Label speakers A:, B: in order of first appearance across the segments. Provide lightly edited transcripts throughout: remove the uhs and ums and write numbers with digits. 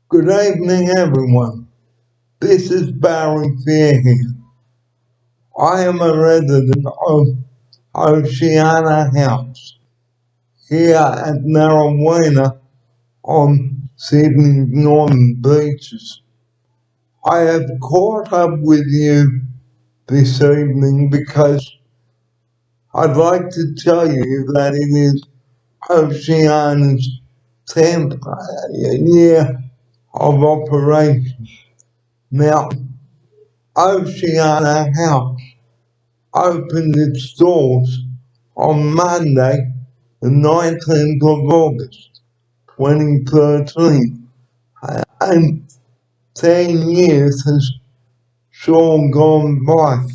A: Good evening, everyone. This is Barry Fair here. I am a resident of Oceana House here at Oceana on Sydney's northern beaches. I have caught up with you this evening because I'd like to tell you that it is Oceana's 10th year of operation. Now, Oceana House opened its doors on Monday, the 19th of August, 2013, and 10 years has sure gone by.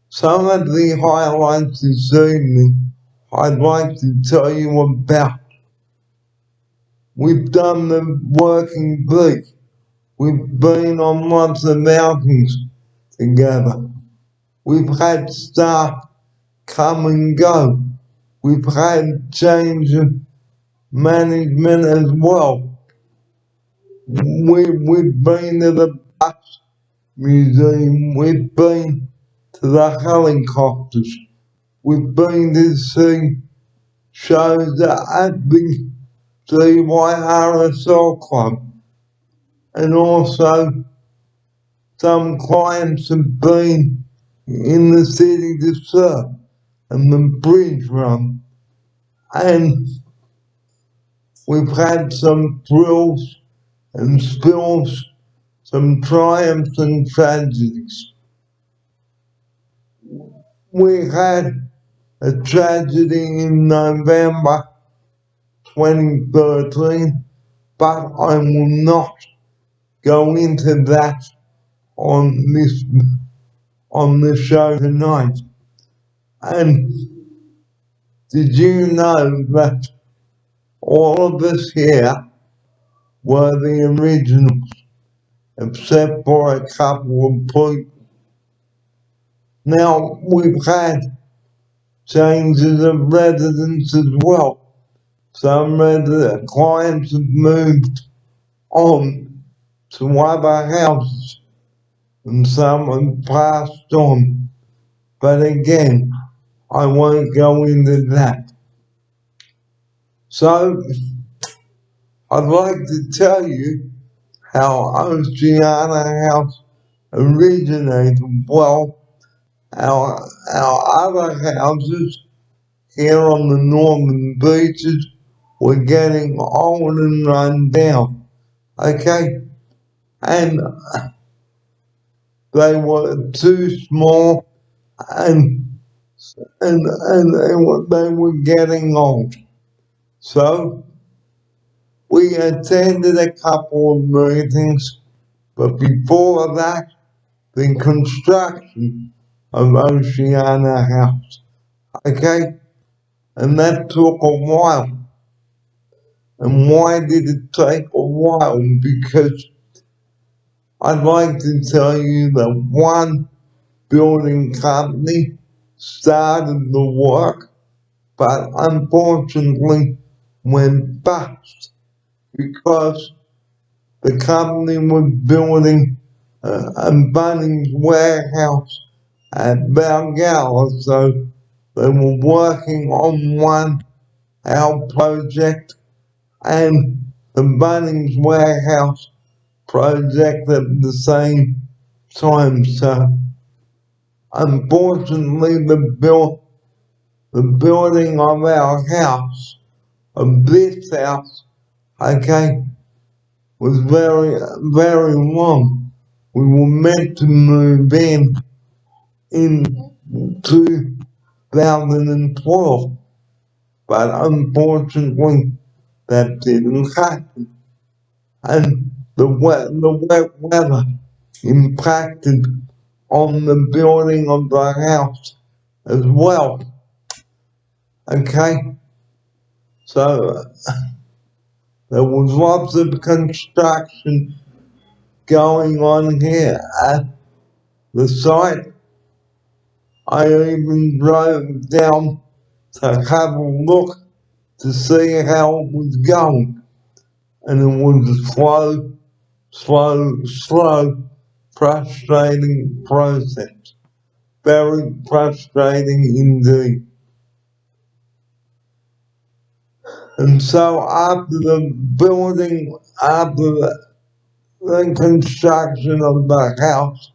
A: Some of the highlights this evening I'd like to tell you about. We've done the working beach. We've been on lots of outings together. We've had staff come and go. We've had change of management as well. We've been to the bus museum, we've been to the helicopters, we've been to see shows at the CYRSL Club, and also some clients have been in the city to surf and the bridge run, and we've had some thrills and spills, some triumphs and tragedies. We had a tragedy in November 2013, but I will not go into that on this show tonight. And did you know that all of us here were the originals, except for a couple of people? Now, we've had changes of residence as well. Some clients have moved on to other houses, and some have passed on. But again, I won't go into that. So, I'd like to tell you how Oceana House originated. Well, our other houses here on the northern beaches were getting old and run down, okay? And they were too small and they were getting old. So we attended a couple of meetings, but before that, the construction of Oceana House, okay? And that took a while. And why did it take a while? Because I'd like to tell you that one building company started the work, but unfortunately went bust because the company was building a Bunnings warehouse at Balgala, so they were working on our project and the Bunnings warehouse project at the same time. So unfortunately, the building of our house, of this house, okay, was very, very long. We were meant to move in 2012, but unfortunately that didn't happen. And the wet weather impacted on the building of the house as well. Okay? So there was lots of construction going on here at the site. I even drove down to have a look to see how it was going. and it was a slow, frustrating process. Very frustrating indeed. And so after the construction of the house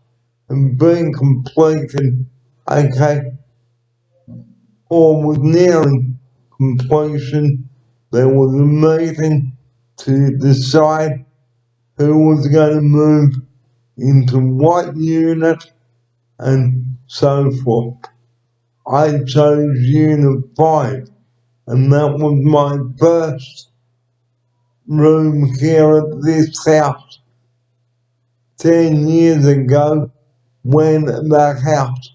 A: and being completed, okay, or was nearing completion, there was a meeting to decide who was going to move into what unit and so forth. I chose Unit 5, and that was my first room here at this house 10 years ago when the house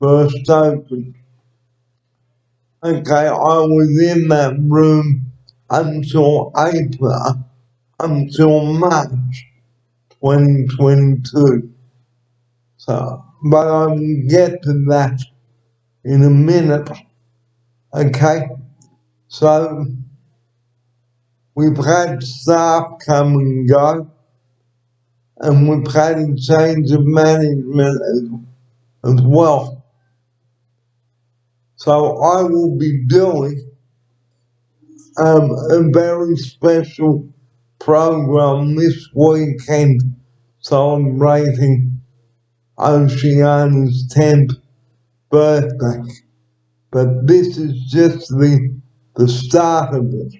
A: first opened. Okay, I was in that room until March 2022. So, but I will get to that in a minute. Okay, so we've had staff come and go, and we've had a change of management as well. So I will be doing a very special program this weekend celebrating Oceana's 10th birthday. But this is just the start of it.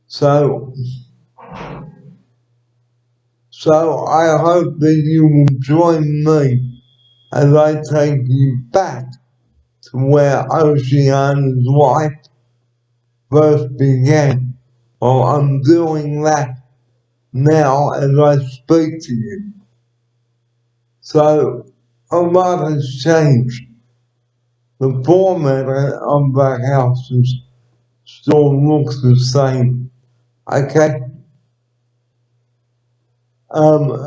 A: So I hope that you will join me as I take you back to where Oceana's life first began. Well, I'm doing that now as I speak to you. So a lot has changed. The format of the houses still looks the same. Okay? Um,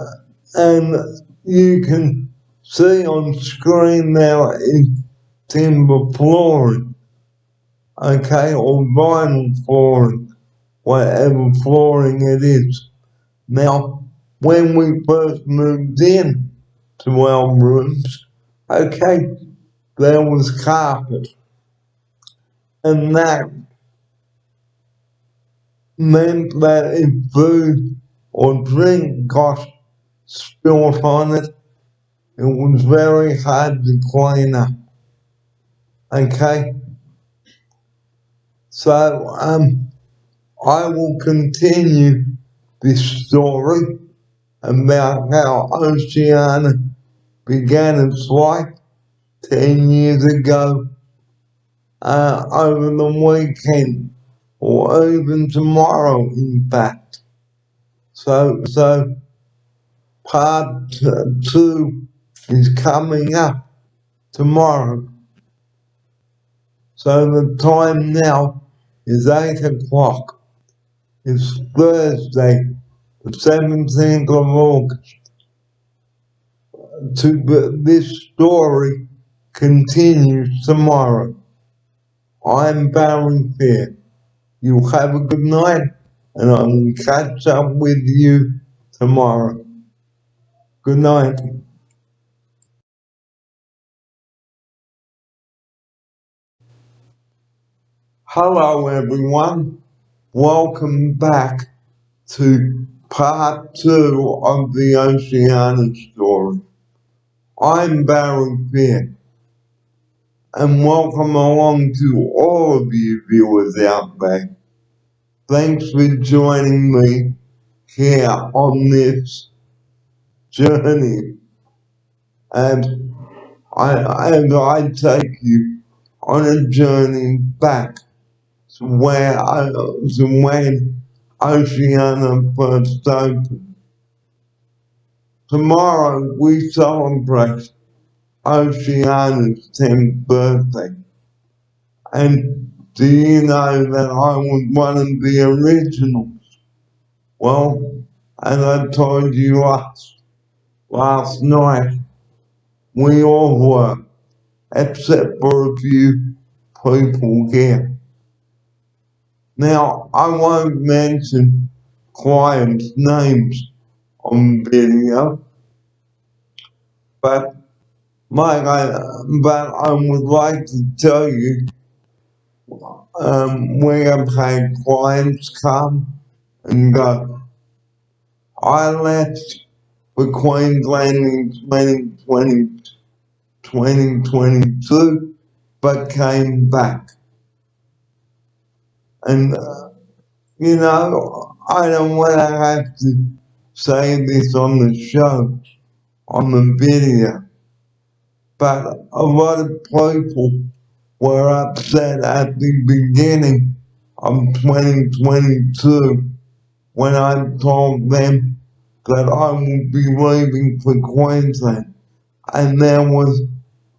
A: and you can see on screen now is timber flooring, okay, or vinyl flooring, whatever flooring it is. Now, when we first moved in to our rooms, okay, there was carpet, and that meant that if food or drink got spilled on it, it was very hard to clean up. Okay, so I will continue this story about how Oceana began its life 10 years ago over the weekend, or even tomorrow, in fact. So part 2 is coming up tomorrow. So the time now is 8 o'clock. It's Thursday, the 17th of August. This story continues tomorrow. I'm Barry Fair. You have a good night, and I will catch up with you tomorrow. Good night. Hello, everyone. Welcome back to part 2 of the Oceana story. I'm Barry Fair, and welcome along to all of you viewers out there. Thanks for joining me here on this journey and I take you on a journey back to to when Oceana first opened. Tomorrow we celebrate Oceana's 10th birthday. And do you know that I was one of the originals? Well, as I told you last night, we all were, except for a few people here. Now, I won't mention clients' names on video, but but I would like to tell you, we have had clients come and go. I left for Queensland in 2022, but came back. And, I don't want to have to say this on the show, on the video, but a lot of people were upset at the beginning of 2022 when I told them that I would be leaving for Queensland. And there was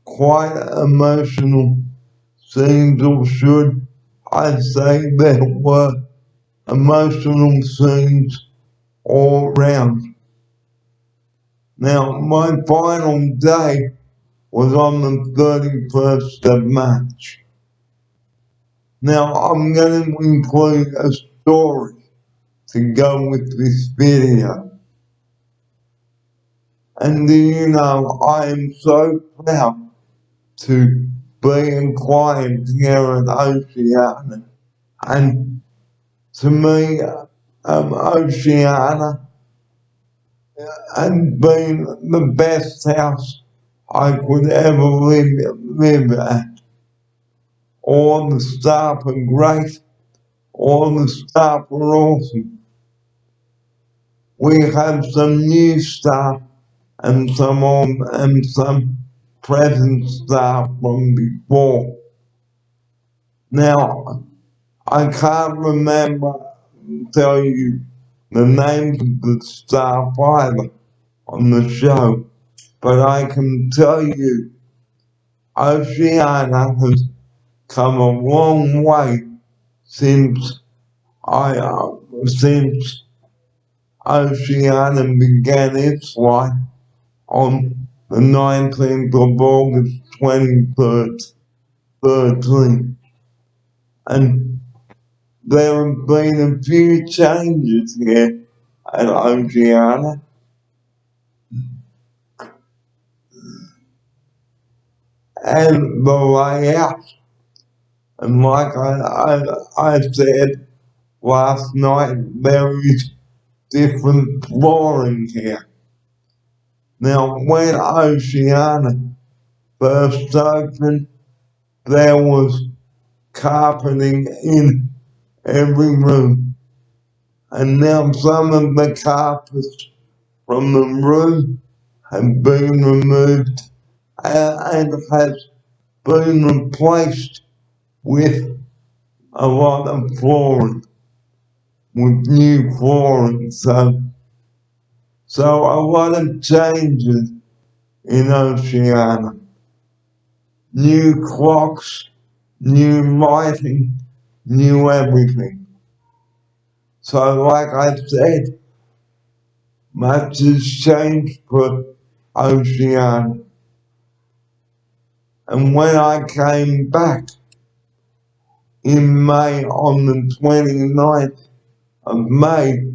A: quite emotional scenes, or should I say there were emotional scenes all round. Now, my final day was on the 31st of March. Now, I'm going to include a story to go with this video. And I am so proud to be a client here at Oceana. And to me, Oceana has been the best house I could ever live at. All the staff are great. All the staff are awesome. We have some new staff and some present staff from before. Now, I can't tell you the names of the staff either on the show, but I can tell you Oceana has come a long way since since Oceana began its life on the 19th of August 2013. And there have been a few changes here at Oceana. And the layout, and like I said last night, there is different flooring here. Now, when Oceana first opened, there was carpeting in every room. And now some of the carpets from the room have been removed and has been replaced with a lot of flooring, with new flooring. So a lot of changes in Oceana. New clocks, new lighting, new everything. So like I said, much has changed for Oceana. And when I came back in May, on the 29th of May,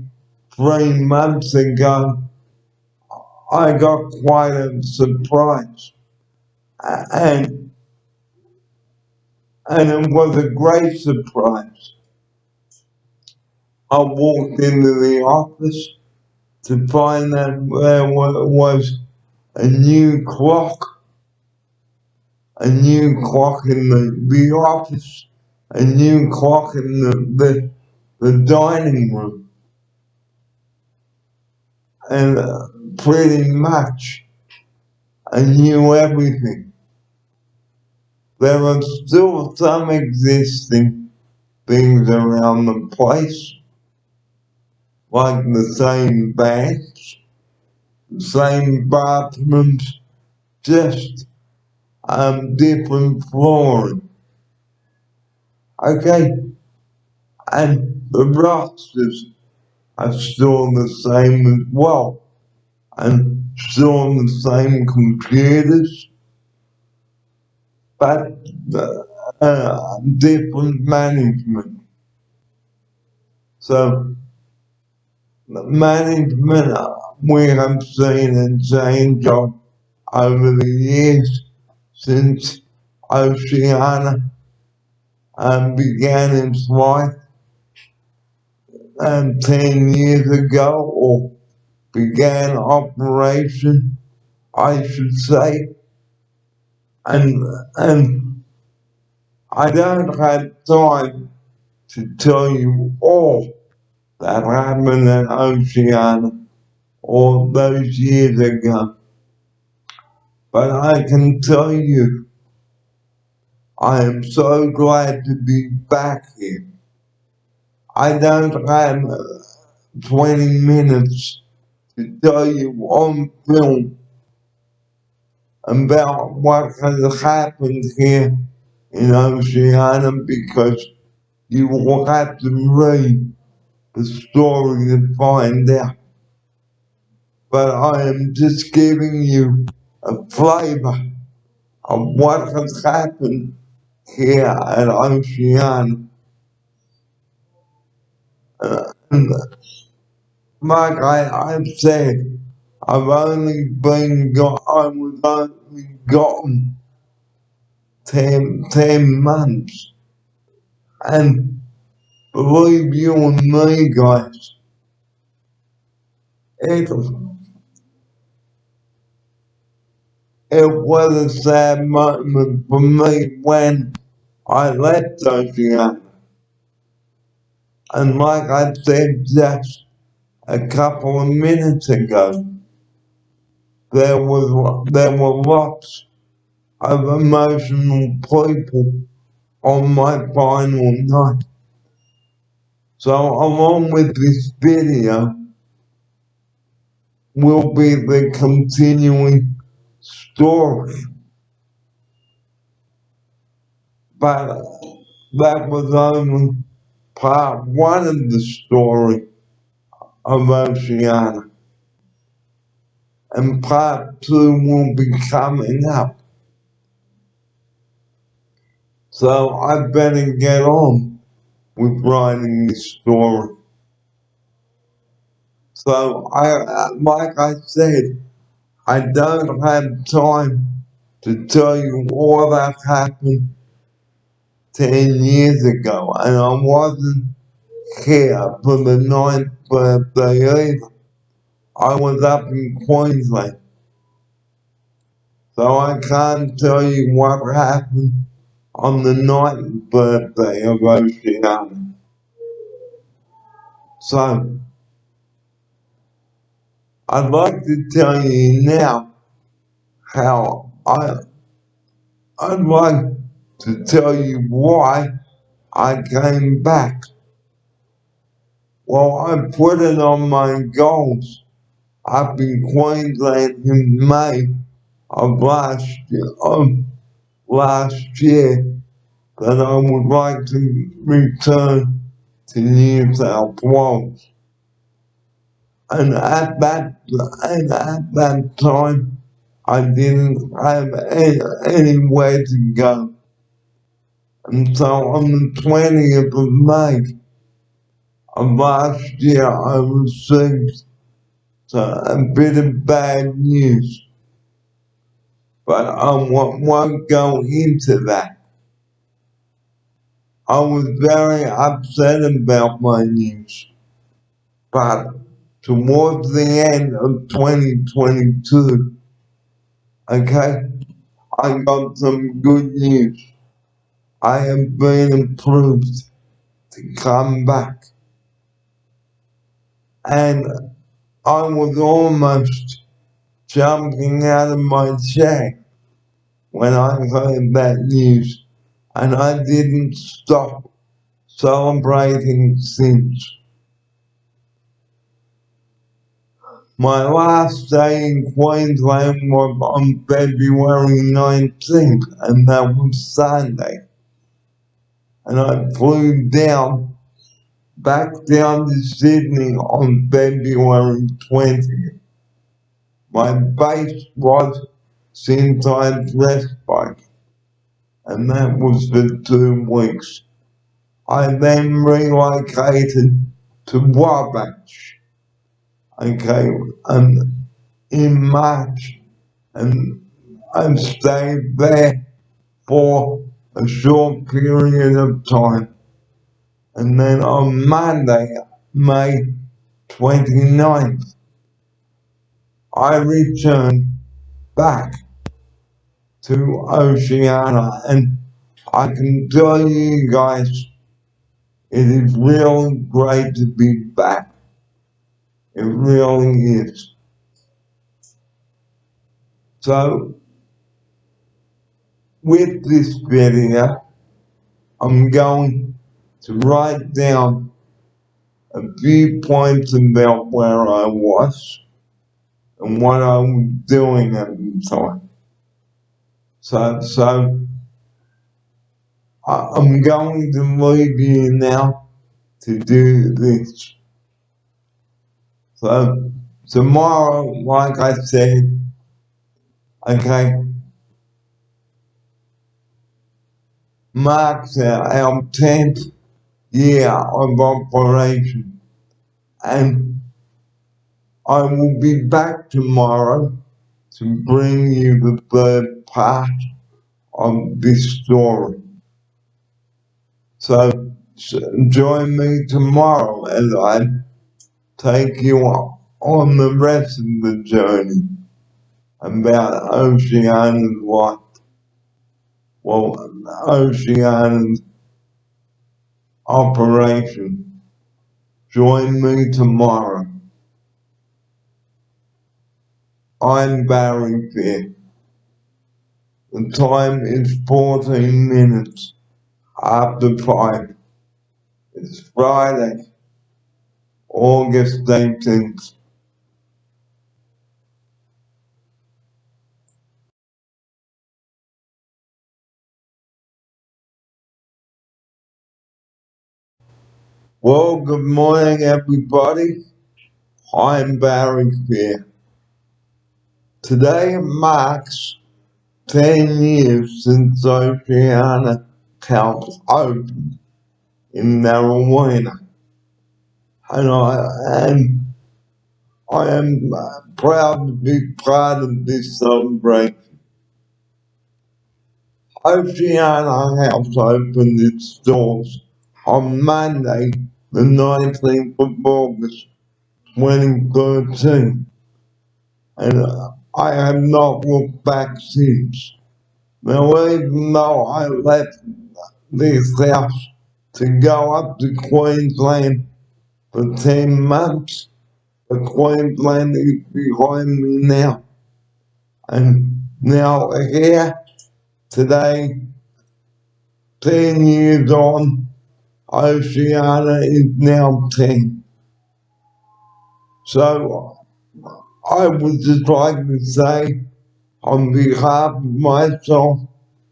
A: 3 months ago, I got quite a surprise. And it was a great surprise. I walked into the office to find that there was a new clock in the office, a new clock in the dining room, and pretty much I knew everything. There are still some existing things around the place, like the same banks, the same bathrooms, just different flooring. Okay, and the rosters are still the same as well, and still on the same computers, but different management. So the management, we have seen a change over the years since Oceana began its life 10 years ago, or began operation, I should say. And I don't have time to tell you all that happened at Oceana all those years ago. But I can tell you, I am so glad to be back here. I don't have 20 minutes to tell you on film about what has happened here in Oceana because you will have to read the story to find out. But I am just giving you a flavor of what has happened here at Oceana. And like I've said, I was only gotten 10 months. And believe you and me, guys, it, it was a sad moment for me when I left Oceana. And like I said just a couple of minutes ago, there were lots of emotional people on my final night. So along with this video will be the continuing story. But that was only part one of the story of Oceana. And part two will be coming up. So I better get on with writing this story. So like I said, I don't have time to tell you all that happened 10 years ago, and I wasn't here for the ninth birthday either. I was up in Queensland, so I can't tell you what happened on the ninth birthday of Oceana. So I'd like to tell you now how I'd like to tell you why I came back. Well, I put it on my goals up in Queensland in May of last year that I would like to return to New South Wales. And at that time, I didn't have anywhere to go. And so on the 20th of May of last year, I received a bit of bad news. But I won't go into that. I was very upset about my news. But towards the end of 2022, okay, I got some good news. I have been approved to come back. And I was almost jumping out of my chair when I heard that news. And I didn't stop celebrating since. My last day in Queensland was on February 19th, and that was Sunday. And I flew back down to Sydney on February 20th. My base was St. Ives Respite, and that was for 2 weeks. I then relocated to Wabash, okay, and in March, and I stayed there for a short period of time. And then on Monday, May 29th, I returned back to Oceana, and I can tell you guys, it is really great to be back. It really is. So, with this video, I'm going to write down a few points about where I was and what I was doing at the time. So I'm going to leave you now to do this. So tomorrow, like I said, okay, marks our 10th year of operation, and I will be back tomorrow to bring you the third part of this story. So join me tomorrow as I take you on the rest of the journey about Oceana's life. Well, Oceana's operation. Join me tomorrow. I'm Barry Fair. The time is 14 minutes after 5. It's Friday, August 18th. Well, good morning, everybody. I'm Barry Fair. Today marks 10 years since Oceana House opened in Marijuana. And I am proud to be part of this celebration. Oceana House opened its doors on Monday, the 19th of August, 2013, and I have not looked back since. Now, even though I left this house to go up to Queensland for 10 months, the Queensland is behind me now. And now here, today, 10 years on, Oceana is now 10. So I would just like to say, on behalf of myself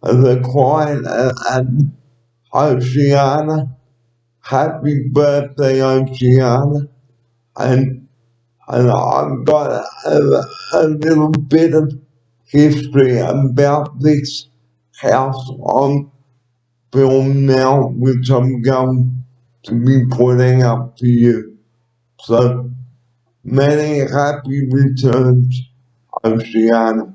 A: and the client at Oceana, happy birthday, Oceana. And I've got a little bit of history about this house on film now, which I'm going to be putting up to you. So many happy returns, Oceana.